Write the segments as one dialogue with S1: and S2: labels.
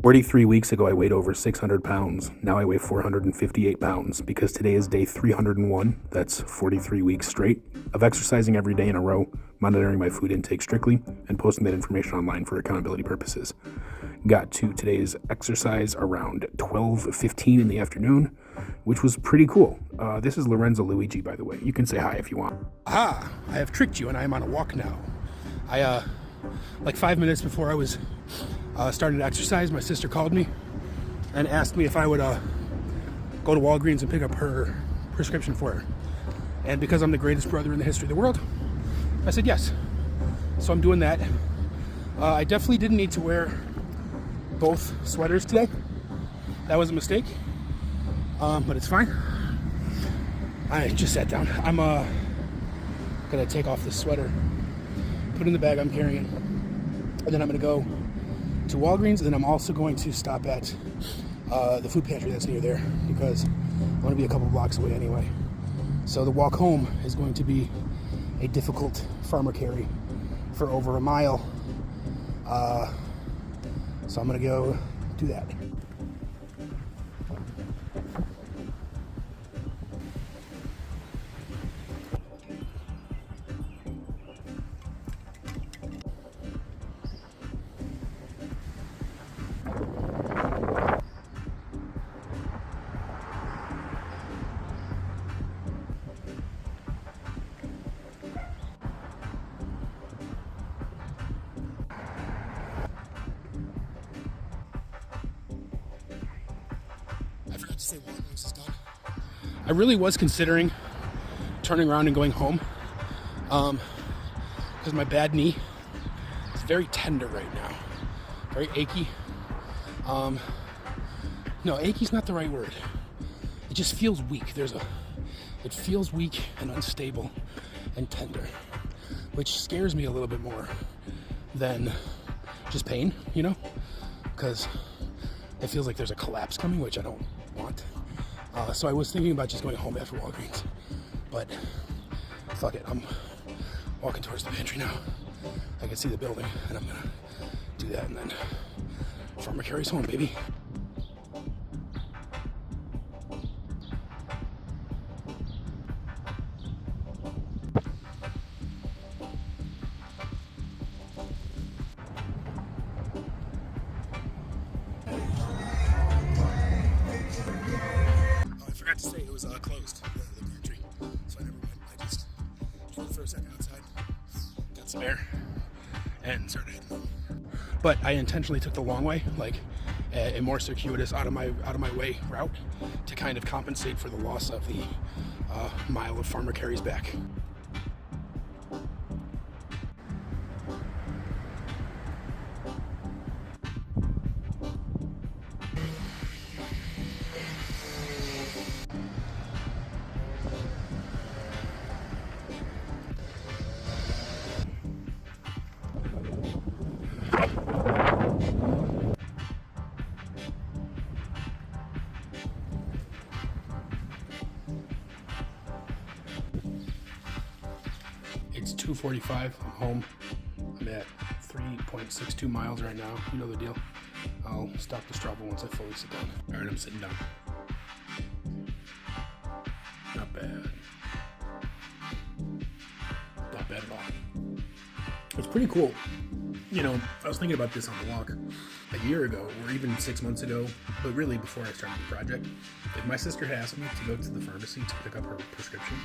S1: 43 weeks ago, I weighed over 600 pounds. Now I weigh 458 pounds because today is day 301. That's 43 weeks straight of exercising every day in a row, monitoring my food intake strictly, and posting that information online for accountability purposes. Got to today's exercise around 12:15 in the afternoon, which was pretty cool. This is Lorenzo Luigi, by the way. You can say hi if you want.
S2: I have tricked you and I am on a walk now. Like 5 minutes before I was starting to exercise, my sister called me and asked me if I would go to Walgreens and pick up her prescription for her. And because I'm the greatest brother in the history of the world, I said yes. So I'm doing that. I definitely didn't need to wear both sweaters today. That was a mistake, but it's fine. I just sat down. I'm gonna take off this sweater, put it in the bag I'm carrying, and then I'm gonna go to Walgreens, and then I'm also going to stop at the food pantry that's near there because I'm gonna be a couple blocks away anyway. So the walk home is going to be a difficult farmer carry for over a mile. So I'm gonna go do that. I forgot to say Walgreens is done. I really was considering turning around and going home because my bad knee is very tender right now, very achy. No, achy's not the right word. It just feels weak. It feels weak and unstable and tender, which scares me a little bit more than just pain, you know, because it feels like there's a collapse coming, which I don't want. So I was thinking about just going home after Walgreens, but fuck it, I'm walking towards the pantry now. I can see the building, and I'm gonna do that, and then farmer carries home, baby. To say it was closed, the pantry, so I never went. I just pulled for a second outside, got some air, and started heading home. But I intentionally took the long way, like a more circuitous, out of my way route, to kind of compensate for the loss of the mile of farmer carries back. It's 2:45. I'm home. I'm at 3.62 miles right now. You know the deal. I'll stop the Strava once I fully sit down. All right, I'm sitting down. Not bad. Not bad at all. It's pretty cool. You know, I was thinking about this on the walk a year ago, or even 6 months ago, but really before I started the project. If my sister had asked me to go to the pharmacy to pick up her prescription,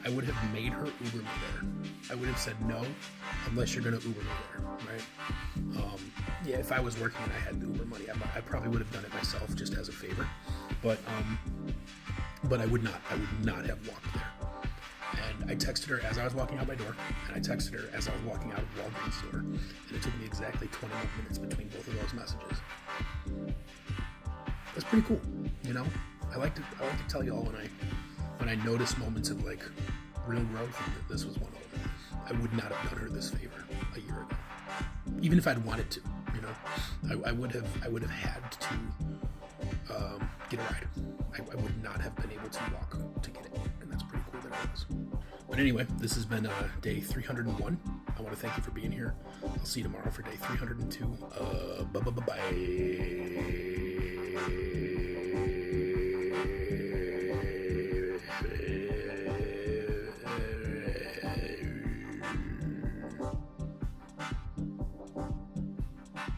S2: I would have made her Uber me there. I would have said no, unless you're going to Uber me there, right? Yeah, if I was working and I had the Uber money, I probably would have done it myself just as a favor. But I would not. I would not have walked there. And I texted her as I was walking out my door, and I texted her as I was walking out of Walgreens store, and it took me exactly 21 minutes between both of those messages. That's pretty cool, you know. I like to tell you all when I notice moments of like real growth, and this was one of them. I would not have done her this favor a year ago, even if I'd wanted to. You know, I would have had to get a ride. I would not have been able to walk to get it, and that's pretty cool that I was. But anyway, this has been day 301. I want want to thank you for being here. I'll see you tomorrow for day 302. Bye.